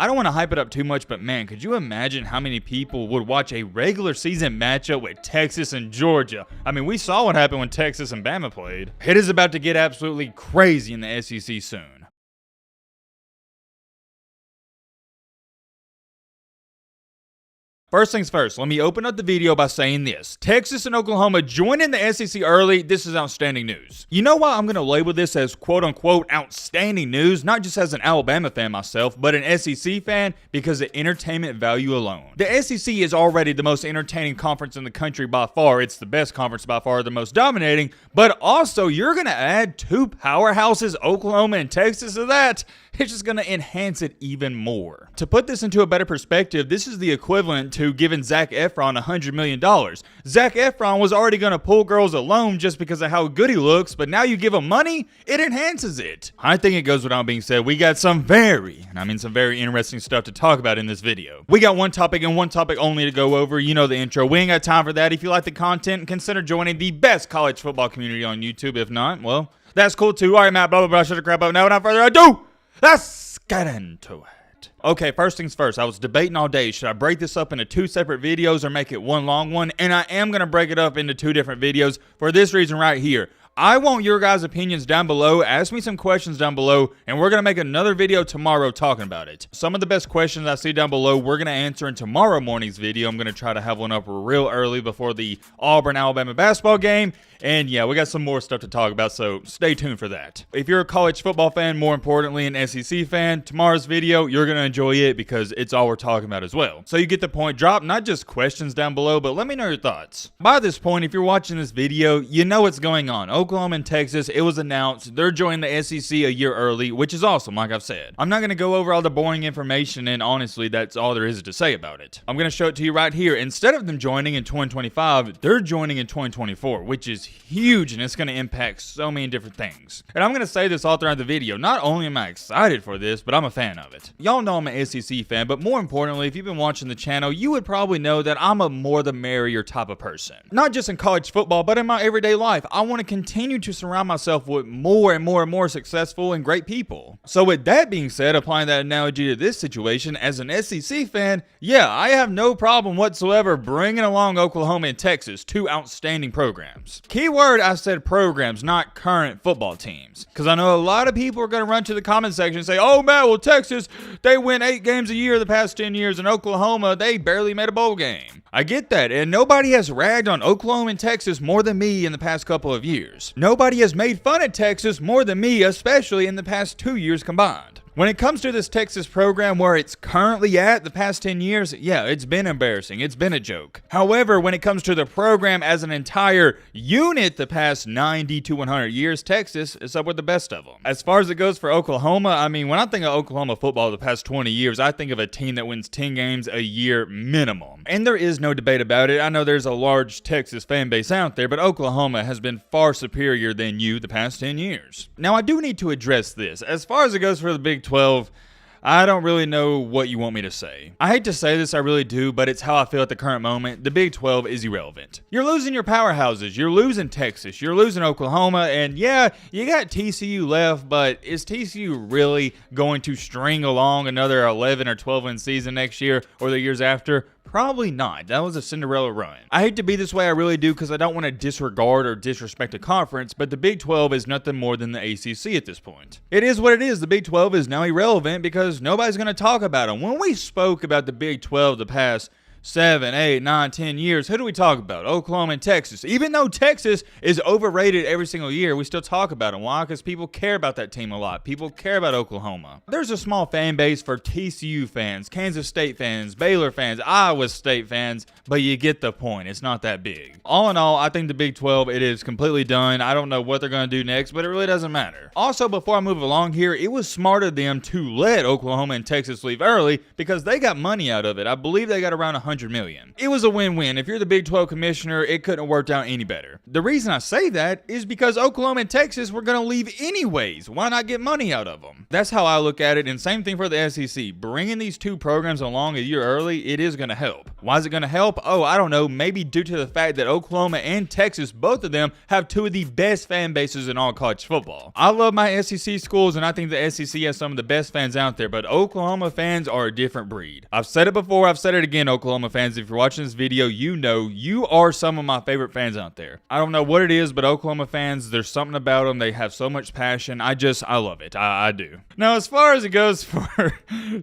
I don't want to hype it up too much, but man, could you imagine how many people would watch a regular season matchup with Texas and Georgia? I mean, we saw what happened when Texas and Bama played. It is about to get absolutely crazy in the SEC soon. First things first, let me open up the video by saying this. Texas and Oklahoma joining the SEC early. This is outstanding news. You know why I'm going to label this as quote-unquote outstanding news? Not just as an Alabama fan myself, but an SEC fan because of entertainment value alone. The SEC is already the most entertaining conference in the country by far. It's the best conference by far, the most dominating. But also, you're going to add two powerhouses, Oklahoma and Texas, to that. It's just going to enhance it even more. To put this into a better perspective, this is the equivalent to giving Zac Efron $100 million. Zac Efron was already going to pull girls alone just because of how good he looks, but now you give him money, it enhances it. I think it goes without being said, we got some very interesting stuff to talk about in this video. We got one topic and one topic only to go over. You know the intro. We ain't got time for that. If you like the content, consider joining the best college football community on YouTube. If not, well, that's cool too. All right, Matt, blah, blah, blah, shut the crap up. Now, without further ado, let's get into it. Okay, first things first, I was debating all day, should I break this up into two separate videos or make it one long one? And I am going to break it up into two different videos for this reason right here. I want your guys' opinions down below. Ask me some questions down below, and we're going to make another video tomorrow talking about it. Some of the best questions I see down below, we're going to answer in tomorrow morning's video. I'm going to try to have one up real early before the Auburn-Alabama basketball game. And yeah, we got some more stuff to talk about, so stay tuned for that. If you're a college football fan, more importantly an SEC fan, tomorrow's video, you're going to enjoy it because it's all we're talking about as well. So you get the point. Drop not just questions down below, but let me know your thoughts. By this point, if you're watching this video, you know what's going on. Oklahoma and Texas, it was announced they're joining the SEC a year early, which is awesome, like I've said. I'm not going to go over all the boring information, and honestly, that's all there is to say about it. I'm going to show it to you right here. Instead of them joining in 2025, they're joining in 2024, which is huge, and it's going to impact so many different things. And I'm going to say this all throughout the video. Not only am I excited for this, but I'm a fan of it. Y'all know I'm an SEC fan, but more importantly, if you've been watching the channel, you would probably know that I'm a more the merrier type of person. Not just in college football, but in my everyday life. I want to continue to surround myself with more and more successful and great people. So with that being said, applying that analogy to this situation, as an SEC fan, yeah, I have no problem whatsoever bringing along Oklahoma and Texas, two outstanding programs. Keyword, I said programs, not current football teams. Because I know a lot of people are going to run to the comment section and say, oh man, well Texas, they win 8 games a year the past 10 years, and Oklahoma, they barely made a bowl game. I get that, and nobody has ragged on Oklahoma and Texas more than me in the past couple of years. Nobody has made fun of Texas more than me, especially in the past 2 years combined. When it comes to this Texas program where it's currently at the past 10 years, yeah, it's been embarrassing. It's been a joke. However, when it comes to the program as an entire unit the past 90 to 100 years, Texas is up with the best of them. As far as it goes for Oklahoma, I mean, when I think of Oklahoma football the past 20 years, I think of a team that wins 10 games a year minimum. And there is no debate about it. I know there's a large Texas fan base out there, but Oklahoma has been far superior than you the past 10 years. Now, I do need to address this. As far as it goes for the Big 12, I don't really know what you want me to say. I hate to say this, I really do, but it's how I feel at the current moment. The Big 12 is irrelevant. You're losing your powerhouses. You're losing Texas. You're losing Oklahoma. And yeah, you got TCU left, but is TCU really going to string along another 11 or 12 win season next year or the years after? Probably not. That was a Cinderella run. I hate to be this way, I really do, because I don't want to disregard or disrespect a conference, but the Big 12 is nothing more than the ACC at this point. It is what it is. The Big 12 is now irrelevant because nobody's going to talk about them. When we spoke about the Big 12 the past 7, 8, 9, 10 years, who do we talk about? Oklahoma and Texas. Even though Texas is overrated every single year, we still talk about them. Why? Because people care about that team a lot. People care about Oklahoma. There's a small fan base for TCU fans, Kansas State fans, Baylor fans, Iowa State fans, but you get the point. It's not that big. All in all, I think the Big 12, it is completely done. I don't know what they're going to do next, but it really doesn't matter. Also, before I move along here, it was smart of them to let Oklahoma and Texas leave early because they got money out of it. I believe they got around $100 million. It was a win-win. If you're the Big 12 commissioner, it couldn't have worked out any better. The reason I say that is because Oklahoma and Texas were going to leave anyways. Why not get money out of them? That's how I look at it, and same thing for the SEC. Bringing these two programs along a year early, it is going to help. Why is it going to help? Oh, I don't know. Maybe due to the fact that Oklahoma and Texas, both of them, have two of the best fan bases in all college football. I love my SEC schools, and I think the SEC has some of the best fans out there, but Oklahoma fans are a different breed. I've said it before, I've said it again, Oklahoma fans. If you're watching this video, you know you are some of my favorite fans out there. I don't know what it is, but Oklahoma fans, there's something about them. They have so much passion. I love it. I do. Now, as far as it goes for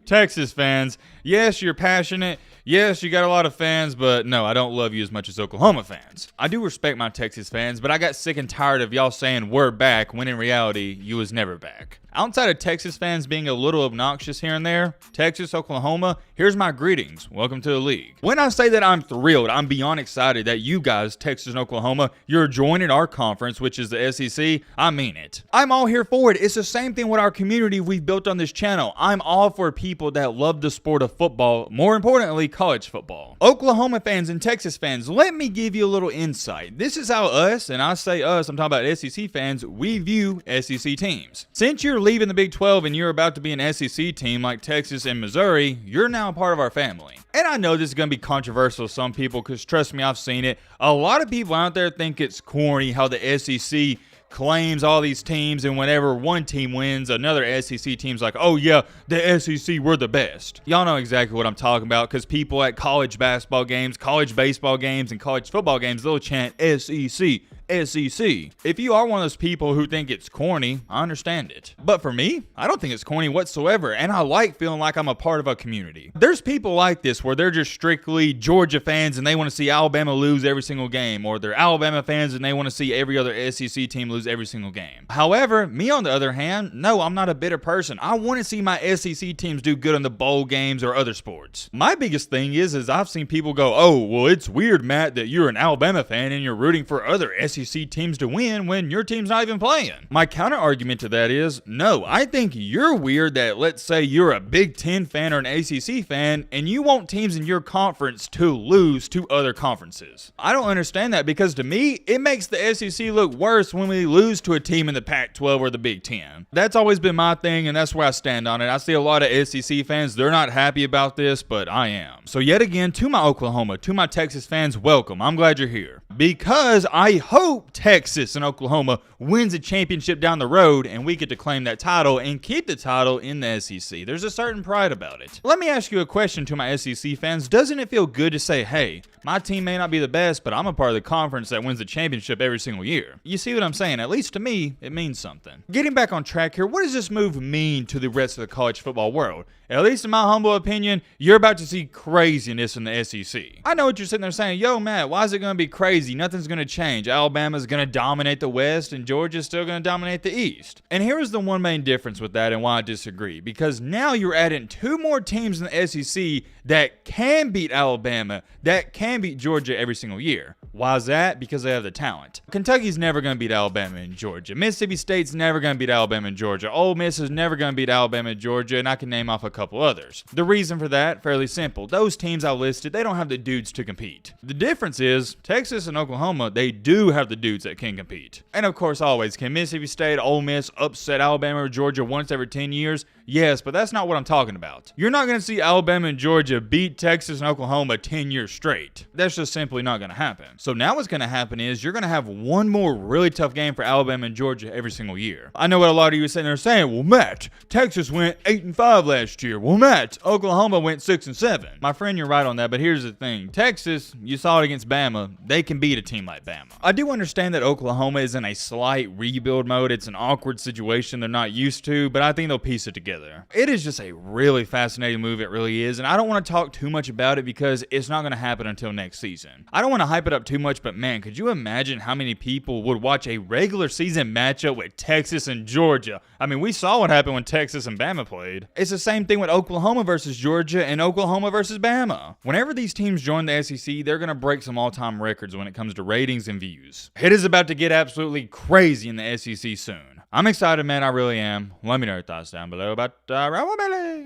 Texas fans, yes, you're passionate. Yes, you got a lot of fans, but no, I don't love you as much as Oklahoma fans. I do respect my Texas fans, but I got sick and tired of y'all saying we're back when in reality, you was never back. Outside of Texas fans being a little obnoxious here and there, Texas, Oklahoma, here's my greetings. Welcome to the league. When I say that I'm thrilled, I'm beyond excited that you guys, Texas and Oklahoma, you're joining our conference, which is the SEC. I mean it. I'm all here for it. It's the same thing with our community we've built on this channel. I'm all for people that love the sport of football, more importantly, college football. Oklahoma fans and Texas fans, let me give you a little insight. This is how us, and I say us, I'm talking about SEC fans, we view SEC teams. Since you're leaving the Big 12 and you're about to be an SEC team like Texas and Missouri, you're now a part of our family. And I know this is going to be controversial to some people because trust me, I've seen it. A lot of people out there think it's corny how the SEC claims all these teams, and whenever one team wins, another SEC team's like, oh yeah, the SEC, we're the best. Y'all know exactly what I'm talking about because people at college basketball games, college baseball games, and college football games, they'll chant SEC. SEC. If you are one of those people who think it's corny, I understand it. But for me, I don't think it's corny whatsoever, and I like feeling like I'm a part of a community. There's people like this where they're just strictly Georgia fans and they want to see Alabama lose every single game, or they're Alabama fans and they want to see every other SEC team lose every single game. However, me on the other hand, no, I'm not a bitter person. I want to see my SEC teams do good in the bowl games or other sports. My biggest thing is I've seen people go, oh, well, it's weird, Matt, that you're an Alabama fan and you're rooting for other SEC teams to win when your team's not even playing. My counter argument to that is, no, I think you're weird that, let's say you're a Big Ten fan or an ACC fan and you want teams in your conference to lose to other conferences. I don't understand that because to me, it makes the SEC look worse when we lose to a team in the Pac-12 or the Big Ten. That's always been my thing and that's where I stand on it. I see a lot of SEC fans, they're not happy about this, but I am. So yet again, to my Oklahoma, to my Texas fans, welcome. I'm glad you're here. Because I hope Texas and Oklahoma wins a championship down the road and we get to claim that title and keep the title in the SEC. There's a certain pride about it. Let me ask you a question to my SEC fans. Doesn't it feel good to say, hey, my team may not be the best, but I'm a part of the conference that wins the championship every single year? You see what I'm saying? At least to me, it means something. Getting back on track here, what does this move mean to the rest of the college football world? At least in my humble opinion, you're about to see craziness in the SEC. I know what you're sitting there saying, yo, Matt, why is it going to be crazy? Nothing's going to change. Alabama's going to dominate the West and Georgia's still going to dominate the East. And here's the one main difference with that and why I disagree. Because now you're adding two more teams in the SEC that can beat Alabama, that can beat Georgia every single year. Why is that? Because they have the talent. Kentucky's never going to beat Alabama and Georgia. Mississippi State's never going to beat Alabama and Georgia. Ole Miss is never going to beat Alabama and Georgia, and I can name off a couple others. The reason for that, fairly simple. Those teams I listed, they don't have the dudes to compete. The difference is, Texas and Oklahoma, they do have the dudes that can compete. And of course, always, can Mississippi State, Ole Miss upset Alabama or Georgia once every 10 years? Yes, but that's not what I'm talking about. You're not going to see Alabama and Georgia beat Texas and Oklahoma 10 years straight. That's just simply not going to happen. So now what's going to happen is you're going to have one more really tough game for Alabama and Georgia every single year. I know what a lot of you are sitting there saying, well, Matt, Texas went 8-5 last year. Well, Matt, Oklahoma went 6-7. My friend, you're right on that, but here's the thing. Texas, you saw it against Bama. They can beat a team like Bama. I do understand that Oklahoma is in a slight rebuild mode. It's an awkward situation they're not used to, but I think they'll piece it together. It is just a really fascinating move, it really is, and I don't want to talk too much about it because it's not going to happen until next season. I don't want to hype it up too much, but man, could you imagine how many people would watch a regular season matchup with Texas and Georgia? I mean, we saw what happened when Texas and Bama played. It's the same thing with Oklahoma versus Georgia and Oklahoma versus Bama. Whenever these teams join the SEC, they're going to break some all-time records when it comes to ratings and views. It is about to get absolutely crazy in the SEC soon. I'm excited, man. I really am. Let me know your thoughts down below about Rebel Belly.